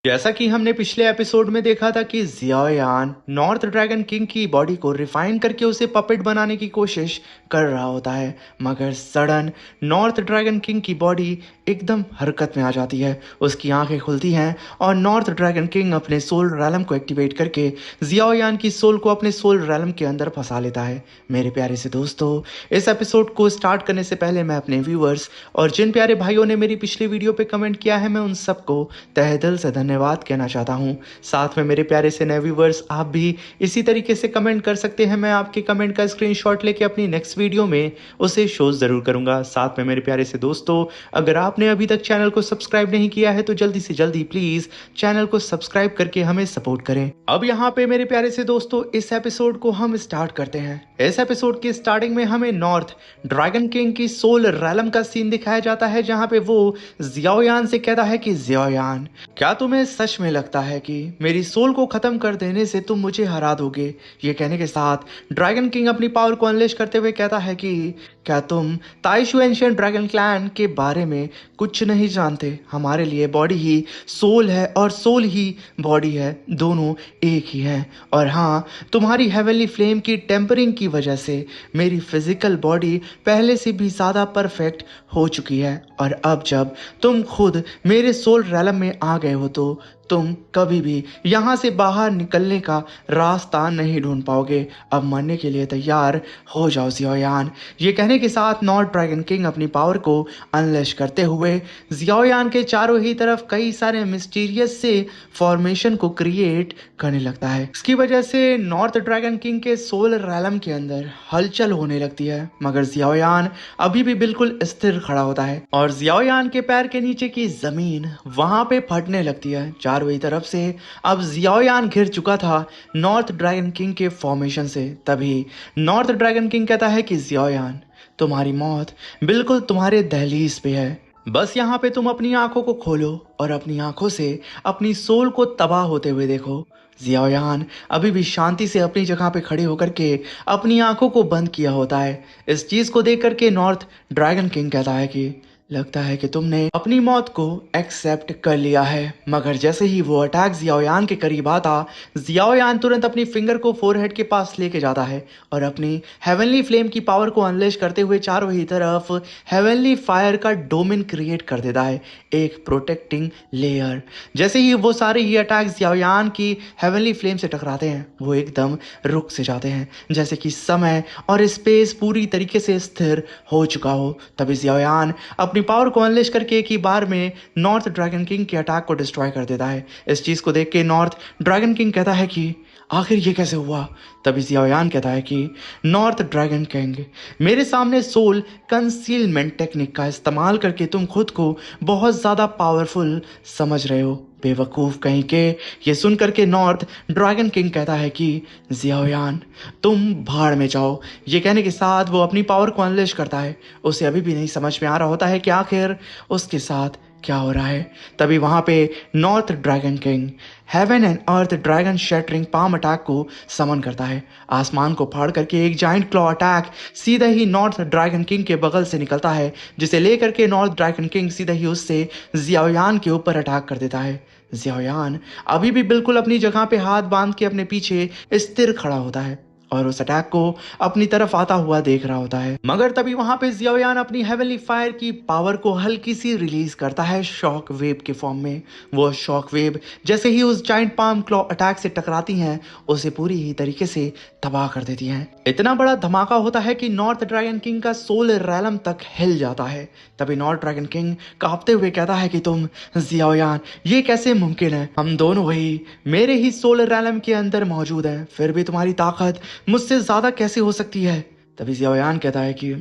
जैसा कि हमने पिछले एपिसोड में देखा था कि जियाओयान नॉर्थ ड्रैगन किंग की बॉडी को रिफाइन करके उसे पपेट बनाने की कोशिश कर रहा होता है, मगर सडन नॉर्थ ड्रैगन किंग की बॉडी एकदम हरकत में आ जाती है। उसकी आंखें खुलती हैं और नॉर्थ ड्रैगन किंग अपने सोल रैलम को एक्टिवेट करके जियाओयान की सोल को अपने सोल रैलम के अंदर फंसा लेता है। मेरे प्यारे से दोस्तों, इस एपिसोड को स्टार्ट करने से पहले मैं अपने व्यूअर्स और जिन प्यारे भाइयों ने मेरी पिछली वीडियो पे कमेंट किया है, मैं उन सबको तहे दिल से धन्यवाद कहना चाहता हूँ। साथ में मेरे प्यारे से नए व्यूवर्स, आप भी इसी तरीके से कमेंट कर सकते हैं। मैं आपके कमेंट का स्क्रीनशॉट लेके अपनी नेक्स्ट वीडियो में उसे शो ज़रूर करूंगा। साथ में मेरे प्यारे से दोस्तों, अगर आपने अभी तक चैनल को सब्सक्राइब नहीं किया है तो जल्दी से जल्दी प्लीज़ चैनल को सब्सक्राइब करके हमें सपोर्ट करें। अब यहाँ पे मेरे प्यारे से दोस्तों, इस एपिसोड को हम स्टार्ट करते हैं। इस एपिसोड की स्टार्टिंग में हमें नॉर्थ ड्रैगन किंग की सोल रैलम का सीन दिखाया जाता है, जहाँ पे वो जियाओयान से कहता है कि जियाओयान, क्या तुम्हें सच में लगता है कि मेरी सोल को खत्म कर देने से तुम मुझे हरा दोगे? ये कहने के साथ ड्रैगन किंग अपनी पावर को अनलेश करते हुए कहता है कि क्या तुम ताइशू एंशिएंट ड्रैगन क्लैन के बारे में कुछ नहीं जानते? हमारे लिए बॉडी ही सोल है और सोल ही बॉडी है, दोनों एक ही हैं। और हाँ, तुम्हारी हेवनली फ्लेम की टेम्परिंग की वजह से मेरी फिजिकल बॉडी पहले से भी ज़्यादा परफेक्ट हो चुकी है, और अब जब तुम खुद मेरे सोल रैलम में आ गए हो तो तुम कभी भी यहाँ से बाहर निकलने का रास्ता नहीं ढूंढ पाओगे। अब मरने के लिए तैयार हो जाओ जियाओयान। ये कहने के साथ नॉर्थ ड्रैगन किंग अपनी पावर को अनलेश करते हुए जियाओयान के चारों ही तरफ कई सारे मिस्टीरियस से फॉर्मेशन को क्रिएट करने लगता है। इसकी वजह से नॉर्थ ड्रैगन किंग के सोल रैलम के अंदर हलचल होने लगती है, मगर जियाओयान अभी भी बिल्कुल स्थिर खड़ा होता है और जियाओयान के पैर के नीचे की जमीन वहां पे फटने लगती है चारों ही तरफ से। अब जियाओयान घिर चुका था नॉर्थ ड्रैगन किंग के फॉर्मेशन से। तभी नॉर्थ ड्रैगन किंग कहता है कि जियाओयान, तुम्हारी मौत बिल्कुल तुम्हारे दहलीज पे है। बस यहाँ पे तुम अपनी आंखों को खोलो और अपनी आंखों से अपनी सोल को तबाह होते हुए देखो। जियाओयान अभी भी शांति से अपनी जगह पे खड़े होकर के अपनी आंखों को बंद किया होता है। इस चीज को देख करके नॉर्थ ड्रैगन किंग कहता है कि लगता है कि तुमने अपनी मौत को एक्सेप्ट कर लिया है। मगर जैसे ही वो अटैक जियाओयान के करीब आता, जियाओयान तुरंत अपनी फिंगर को फोरहेड के पास लेके जाता है और अपनी हेवनली फ्लेम की पावर को अनलेश करते हुए चारों ही तरफ हेवनली फायर का डोमेन क्रिएट कर देता है, एक प्रोटेक्टिंग लेयर। जैसे ही वो सारे ही अटैक जियाओयान की हेवनली फ्लेम से टकराते हैं, वो एकदम रुक से जाते हैं, जैसे कि समय और स्पेस पूरी तरीके से स्थिर हो चुका हो। तभी जियाओयान अपनी पावर को अनलेश करके एक ही बार में नॉर्थ ड्रैगन किंग के अटैक को डिस्ट्रॉय कर देता है। इस चीज को देख के नॉर्थ ड्रैगन किंग कहता है कि आखिर ये कैसे हुआ? तभी जियाओयान कहता है कि नॉर्थ ड्रैगन किंग, मेरे सामने सोल कंसीलमेंट टेक्निक का इस्तेमाल करके तुम खुद को बहुत ज़्यादा पावरफुल समझ रहे हो, बेवकूफ़ कहीं के। ये सुन करके नॉर्थ ड्रैगन किंग कहता है कि जियाओयान, तुम भाड़ में जाओ। ये कहने के साथ वो अपनी पावर को अनलेश करता है। उसे अभी भी नहीं समझ में आ रहा होता है कि आखिर उसके साथ क्या हो रहा है। तभी वहां पे north dragon king heaven and earth dragon shattering palm attack को समन करता है। आसमान को फाड़ करके एक जाइंट क्लॉ अटैक सीधा ही नॉर्थ ड्रैगन किंग के बगल से निकलता है, जिसे लेकर के नॉर्थ ड्रैगन किंग सीधा ही उससे जियाओयान के ऊपर अटैक कर देता है। जियाओयान अभी भी बिल्कुल अपनी जगह पे हाथ बांध के अपने पीछे स्थिर खड़ा होता है और उस अटैक को अपनी तरफ आता हुआ देख रहा होता है। मगर तभी वहां पे जियाओयान अपनी हेवनली फायर की पावर को हल्की सी रिलीज करता है शॉक वेव के फॉर्म में। वो शॉक वेव जैसे ही उस जाइंट पाम क्लॉ अटैक से टकराती हैं, उसे पूरी ही तरीके से तबाह कर देती हैं। इतना बड़ा धमाका होता है कि नॉर्थ ड्रैगन किंग का सोल रैलम तक हिल जाता है। तभी नॉर्थ ड्रैगन किंग कांपते हुए कहता है कि तुम जियाओयान, ये कैसे मुमकिन है? हम दोनों ही मेरे ही सोल रैलम के अंदर मौजूद हैं, फिर भी तुम्हारी ताकत मुझसे ज्यादा कैसे हो सकती है? तभी जियाओयान कहता है कि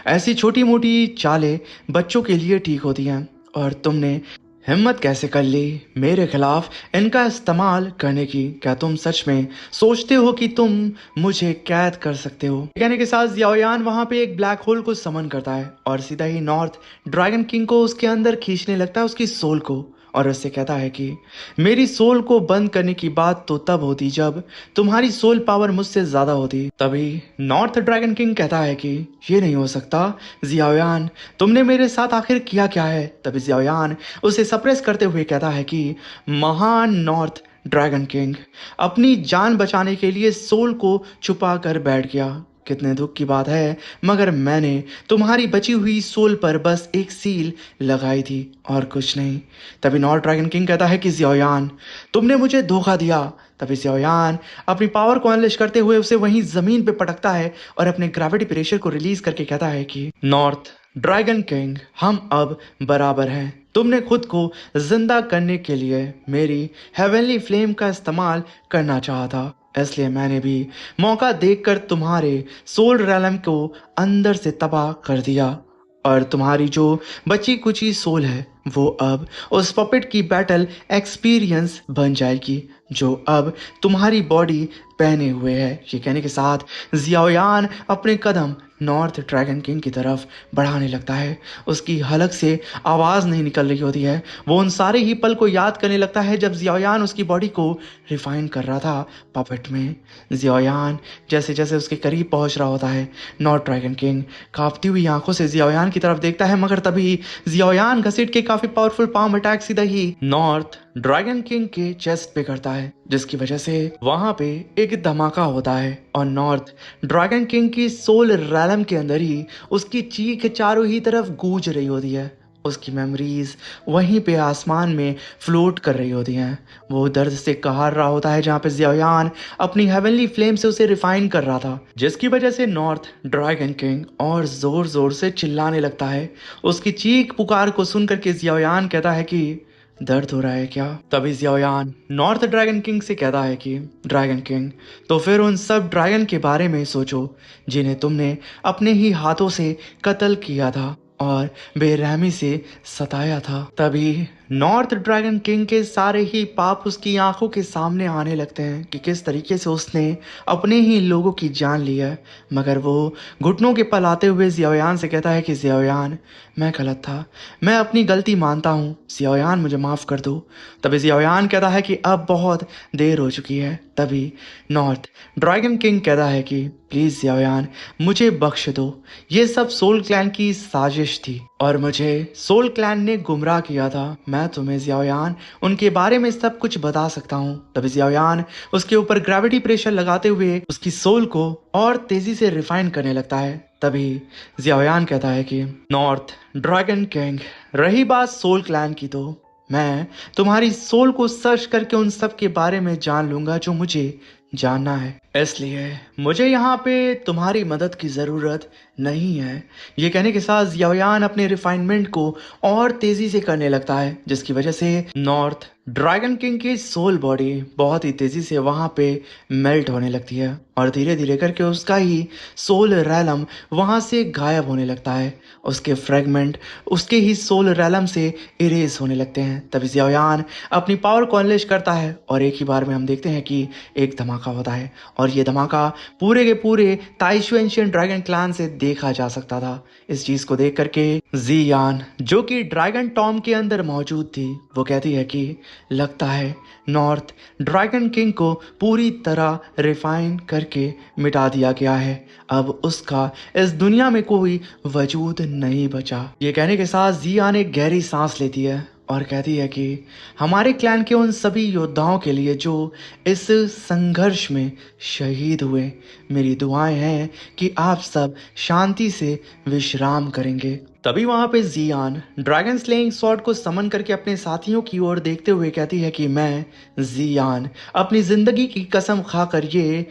ऐसी छोटी मोटी चालें बच्चों के लिए ठीक होती हैं, और तुमने हिम्मत कैसे कर ली मेरे खिलाफ इनका इस्तेमाल करने की? क्या तुम सच में सोचते हो कि तुम मुझे कैद कर सकते हो? कहने के साथ जियाओयान वहां पे एक ब्लैक होल को समन करता है और सीधा ही नॉर्थ ड्रैगन किंग को उसके अंदर खींचने लगता है, उसकी सोल को। और उससे कहता है कि मेरी सोल को बंद करने की बात तो तब होती जब तुम्हारी सोल पावर मुझसे ज्यादा होती। तभी नॉर्थ ड्रैगन किंग कहता है कि ये नहीं हो सकता जियाओयान, तुमने मेरे साथ आखिर किया क्या है। तभी जियाओयान उसे सप्रेस करते हुए कहता है कि महान नॉर्थ ड्रैगन किंग अपनी जान बचाने के लिए सोल को छुपा कर बैठ गया। कितने दुख की बात है, मगर मैंने तुम्हारी बची हुई सोल पर बस एक सील लगाई थी और कुछ नहीं। तभी नॉर्थ ड्रैगन किंग कहता है कि जियाओयान, तुमने मुझे धोखा दिया। तभी जियाओयान अपनी पावर को अनलिश करते हुए उसे वहीं जमीन पे पटकता है और अपने ग्रेविटी प्रेशर को रिलीज करके कहता है कि नॉर्थ ड्रैगन किंग, हम अब बराबर हैं। तुमने खुद को जिंदा करने के लिए मेरी हेवनली फ्लेम का इस्तेमाल करना चाहा था, इसलिए मैंने भी मौका देखकर तुम्हारे सोल रैलम को अंदर से तबाह कर दिया। और तुम्हारी जो बची कुची सोल है वो अब उस पपेट की बैटल एक्सपीरियंस बन जाएगी जो अब तुम्हारी बॉडी पहने हुए है। ये कहने के साथ जियाओयान अपने कदम नॉर्थ ड्रैगन किंग की तरफ बढ़ाने लगता है। उसकी हलक से आवाज़ नहीं निकल रही होती है। वो उन सारे ही पल को याद करने लगता है जब जियाओयान उसकी बॉडी को रिफाइन कर रहा था पपेट में। जियाओयान जैसे जैसे उसके करीब पहुंच रहा होता है, नॉर्थ ड्रैगन किंग कांपती हुई आंखों से जियाओयान की तरफ देखता है, मगर तभी जियाओयान घसीट के काफी पावरफुल पाम अटैक सीधा ही नॉर्थ ड्रैगन किंग के चेस्ट पे करता है, जिसकी वजह से वहां पे एक धमाका होता है और नॉर्थ ड्रैगन किंग की सोल रैलम के अंदर ही उसकी चीख चारों ही तरफ गूंज रही होती है। उसकी मेमोरीज वहीं पे आसमान में फ्लोट कर रही होती हैं। वो दर्द से कहार रहा होता है जहाँ पे जियाओयान अपनी हेवनली फ्लेम से उसे रिफाइन कर रहा था, जिसकी वजह से नॉर्थ ड्रैगन किंग और जोर जोर से चिल्लाने लगता है। उसकी चीख पुकार को सुन करके जियाओयान कहता है कि दर्द हो रहा है क्या। तभी जियाओयान नॉर्थ ड्रैगन किंग से कहता है कि ड्रैगन किंग, तो फिर उन सब ड्रैगन के बारे में सोचो जिन्हें तुमने अपने ही हाथों से कत्ल किया था और बेरहमी से सताया था। तभी नॉर्थ ड्रैगन किंग के सारे ही पाप उसकी आंखों के सामने आने लगते हैं कि किस तरीके से उसने अपने ही लोगों की जान ली है। मगर वो घुटनों के पल आते हुए जियाओयान से कहता है कि जियाओयान, मैं गलत था, मैं अपनी गलती मानता हूँ, जियाओयान मुझे माफ़ कर दो। तभी जियाओयान कहता है कि अब बहुत देर हो चुकी है। तभी नॉर्थ ड्रैगन किंग कहता है कि प्लीज़ जियाओयान, मुझे बख्श दो, ये सब सोल क्लैन की साजिश थी और मुझे सोल क्लैन ने गुमराह किया था। मैं तुम्हें जियाओयान उनके बारे में सब कुछ बता सकता हूँ। तभी जियाओयान उसके ऊपर ग्रेविटी प्रेशर लगाते हुए उसकी सोल को और तेजी से रिफाइन करने लगता है। तभी जियाओयान कहता है कि नॉर्थ ड्रैगन किंग, रही बात सोल क्लैन की, तो मैं तुम्हारी सोल को सर्च करके उन सब के बारे में जान लूंगा जो मुझे जानना है, इसलिए मुझे यहाँ पे तुम्हारी मदद की ज़रूरत नहीं है। ये कहने के साथ जियाओयान अपने रिफाइनमेंट को और तेज़ी से करने लगता है, जिसकी वजह से नॉर्थ ड्रैगन किंग की सोल बॉडी बहुत ही तेज़ी से वहाँ पे मेल्ट होने लगती है और धीरे धीरे करके उसका ही सोल रैलम वहाँ से गायब होने लगता है। उसके फ्रेगमेंट उसके ही सोल रैलम से इरेज होने लगते हैं। तभी जियाओयान अपनी पावर को अनलेश करता है और एक ही बार में हम देखते हैं कि एक धमाका होता है और ये धमाका पूरे के पूरे ताइशू एंशिएंट ड्रैगन क्लैन से देखा जा सकता था। इस चीज को देख करके जियान, जो कि ड्रैगन टॉम के अंदर मौजूद थी, वो कहती है कि लगता है नॉर्थ ड्रैगन किंग को पूरी तरह रिफाइन करके मिटा दिया गया है। अब उसका इस दुनिया में कोई वजूद नहीं बचा। ये कहने के साथ जियान एक गहरी सांस लेती है और कहती है कि हमारे क्लैन के उन सभी योद्धाओं के लिए जो इस संघर्ष में शहीद हुए, मेरी दुआएं हैं कि आप सब शांति से विश्राम करेंगे। तभी वहां पे जियान ड्रैगन स्लेइंग स्वॉर्ड को समन करके अपने साथियों की ओर देखते हुए कहती है कि मैं जियान अपनी जिंदगी की कसम खाकर ये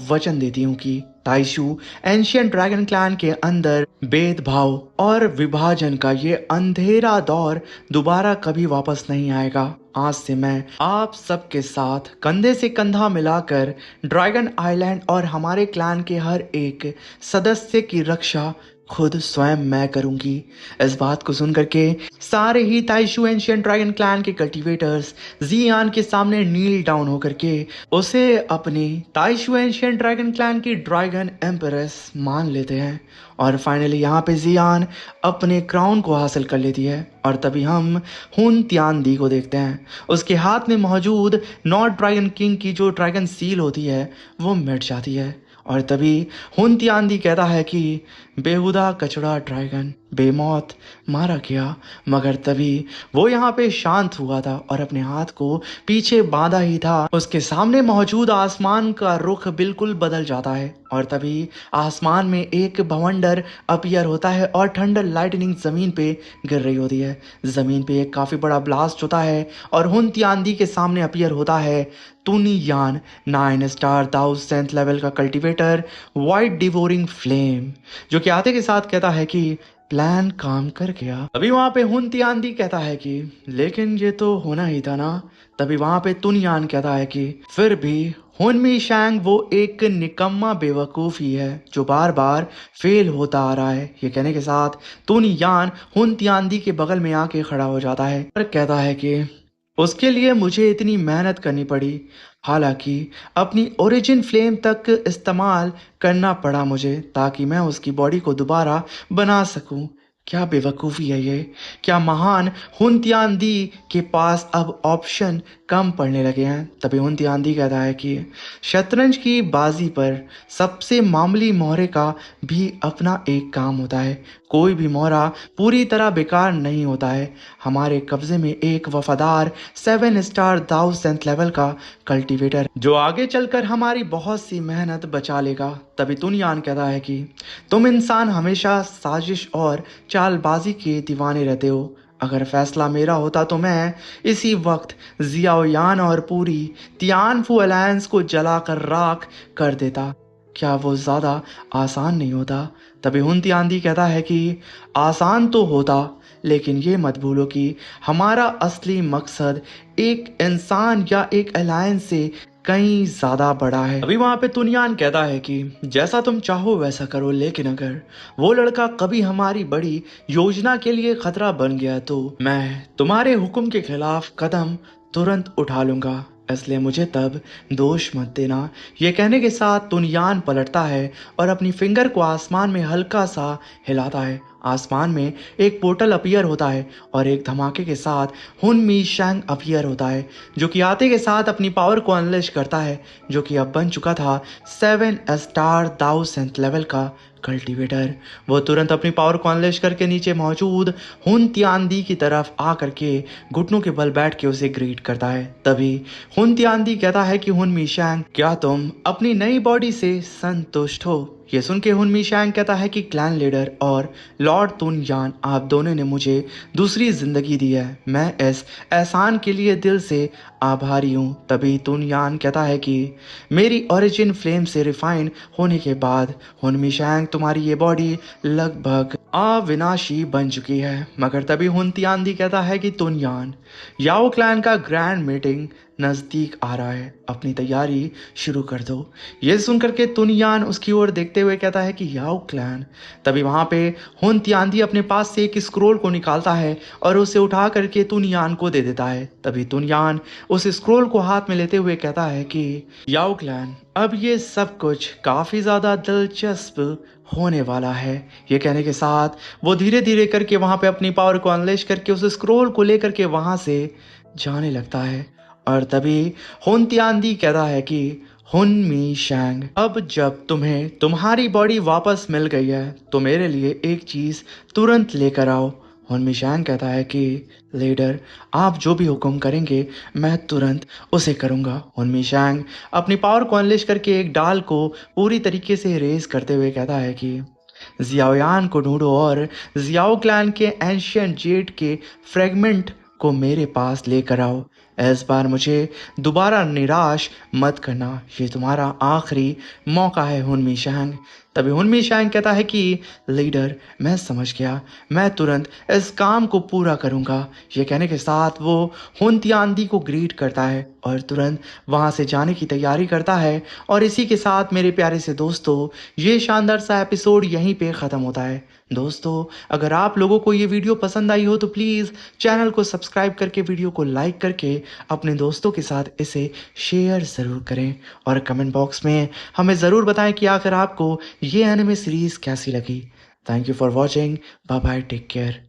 वचन देती हूँ कि ताइशू एंशिएंट ड्रैगन क्लैन के अंदर भेदभाव और विभाजन का ये अंधेरा दौर दोबारा कभी वापस नहीं आएगा। आज से मैं आप सबके साथ कंधे से कंधा मिलाकर ड्रैगन आइलैंड और हमारे क्लैन के हर एक सदस्य की रक्षा खुद स्वयं मैं करूंगी। इस बात को सुन करके सारे ही ताइशू एंशियंट ड्रैगन क्लैन के कल्टीवेटर्स जियान के सामने नील डाउन होकर के उसे अपनी ताइशू एंशियंट ड्रैगन क्लैन की ड्रैगन एम्परेस मान लेते हैं। और फाइनली यहाँ पे जियान अपने क्राउन को हासिल कर लेती है। और तभी हम हुन तियान दी को देखते हैं। उसके हाथ में मौजूद नॉर्थ ड्रैगन किंग की जो ड्रैगन सील होती है वो मिट जाती है। और तभी हुन तियान दी कहता है कि बेहुदा कचड़ा ड्रैगन बेमौत मारा गया। मगर तभी वो यहाँ पे शांत हुआ था और अपने हाथ को पीछे बांधा ही था। उसके सामने मौजूद आसमान का रुख बिल्कुल बदल जाता है और तभी आसमान में एक भवंडर अपीयर होता है और थंडर लाइटनिंग जमीन पे गिर रही होती है। जमीन पे एक काफी बड़ा ब्लास्ट होता है और हुन तियान के सामने अपीयर होता है तुनियान 9 स्टार 1000th लेवल का कल्टीवेटर वाइट डिवोरिंग फ्लेम, जो कि आते के साथ कहता है कि प्लान काम कर गया। अभी वहां पे हुन तियान कहता है कि लेकिन ये तो होना ही था ना। तभी वहां पे तुनियान कहता है कि फिर भी हुनमी शैंग वो एक निकम्मा बेवकूफ ही है जो बार बार फेल होता आ रहा है। ये कहने के साथ तुनियान हुन तियान के बगल में आके खड़ा हो जाता है और कहता है कि उसके लिए मुझे इतनी मेहनत करनी पड़ी, हालांकि अपनी ओरिजिन फ्लेम तक इस्तेमाल करना पड़ा मुझे ताकि मैं उसकी बॉडी को दोबारा बना सकूं। क्या बेवकूफ़ी है ये। क्या महान हुन तियान दी के पास अब ऑप्शन कम पड़ने लगे हैं। तभी हुन तियान दी कहता है कि शतरंज की बाजी पर सबसे मामूली मोहरे का भी अपना एक काम होता है। कोई भी मोहरा पूरी तरह बेकार नहीं होता है। हमारे कब्जे में एक वफादार 7 स्टार 1000th लेवल का कल्टीवेटर जो आगे चलकर हमारी बहुत सी मेहनत बचा लेगा। तभी तुनियान कहता है कि तुम इंसान हमेशा साजिश और चालबाजी के दीवाने रहते हो। अगर फैसला मेरा होता तो मैं इसी वक्त जियाओयान और पूरी तियानफू अलायंस को जलाकर राख कर देता। क्या वो ज़्यादा आसान नहीं होता। तभी हुन तियान कहता है कि आसान तो होता, लेकिन ये मत भूलो कि हमारा असली मकसद एक इंसान या एक अलायंस से कहीं ज्यादा बड़ा है। अभी वहां पे तुनियान कहता है कि जैसा तुम चाहो वैसा करो, लेकिन अगर वो लड़का कभी हमारी बड़ी योजना के लिए खतरा बन गया तो मैं तुम्हारे हुक्म के खिलाफ कदम तुरंत उठा लूंगा, इसलिए मुझे तब दोष मत देना। ये कहने के साथ तुनियान पलटता है और अपनी फिंगर को आसमान में हल्का सा हिलाता है। आसमान में एक पोर्टल अपीयर होता है और एक धमाके के साथ हुन मी शैंग अपीयर होता है, जो कि आते के साथ अपनी पावर को अनलेश करता है, जो कि अब बन चुका था 7 स्टार 1000th लेवल का कल्टीवेटर। वो तुरंत अपनी पावर को अनलेश करके नीचे मौजूद हुन तियान दी की तरफ आ करके घुटनों के बल बैठ के उसे ग्रीट करता है। तभी हुन तियान दी कहता है कि हुन मी शैंग, क्या तुम अपनी नई बॉडी से संतुष्ट हो। ये सुन के हुन मी शैंग कहता है कि क्लैन लीडर और लॉर्ड तुनयान, आप दोनों ने मुझे दूसरी जिंदगी दी है। मैं इस एहसान के लिए दिल से आभारी हूँ। तभी तुनयान कहता है कि मेरी ओरिजिन फ्लेम से रिफाइन होने के बाद हुन मी शैंग तुम्हारी ये बॉडी लगभग अविनाशी बन चुकी है। मगर तभी हुन तियान दी कहता है कि तुनयान, याओ क्लैन का ग्रैंड मीटिंग नजदीक आ रहा है, अपनी तैयारी शुरू कर दो। ये सुनकर के तुनियान उसकी ओर देखते हुए कहता है कि याओ क्लैन। तभी वहां पे हुन तियान दी अपने पास से एक स्क्रोल को निकालता है और उसे उठा करके तुनियान को दे देता है। तभी तुनियान उस स्क्रोल को हाथ में लेते हुए कहता है कि याओ क्लैन, अब ये सब कुछ काफी ज्यादा दिलचस्प होने वाला है। ये कहने के साथ वो धीरे धीरे करके वहां पे अपनी पावर को अनलेश करके उस स्क्रोल को लेकर के वहां से जाने लगता है। और तभी हुन तियान दी कहता है कि हुन मी शैंग, अब जब तुम्हें तुम्हारी बॉडी वापस मिल गई है तो मेरे लिए एक चीज तुरंत लेकर आओ। हुन मी शैंग कहता है कि लीडर, आप जो भी हुक्म करेंगे मैं तुरंत उसे करूंगा। हुन मी शैंग अपनी पावर को अनलेश करके एक डाल को पूरी तरीके से रेज करते हुए कहता है कि जियाओयान को ढूंढो और जियाओ क्लैन के एंशियंट जेड के फ्रेगमेंट को मेरे पास लेकर आओ। इस बार मुझे दोबारा निराश मत करना, ये तुम्हारा आखिरी मौका है हुनमी शैंग। तभी हुनमी शैंग कहता है कि लीडर, मैं समझ गया, मैं तुरंत इस काम को पूरा करूंगा। ये कहने के साथ वो हुन तियानदी को ग्रीट करता है और तुरंत वहां से जाने की तैयारी करता है। और इसी के साथ मेरे प्यारे से दोस्तों, ये शानदार सा एपिसोड यहीं पे ख़त्म होता है। दोस्तों, अगर आप लोगों को ये वीडियो पसंद आई हो तो प्लीज़ चैनल को सब्सक्राइब करके, वीडियो को लाइक करके अपने दोस्तों के साथ इसे शेयर ज़रूर करें। और कमेंट बॉक्स में हमें ज़रूर बताएं कि आखिर आपको ये एनिमे सीरीज़ कैसी लगी। Thank you for watching. Bye bye, take care.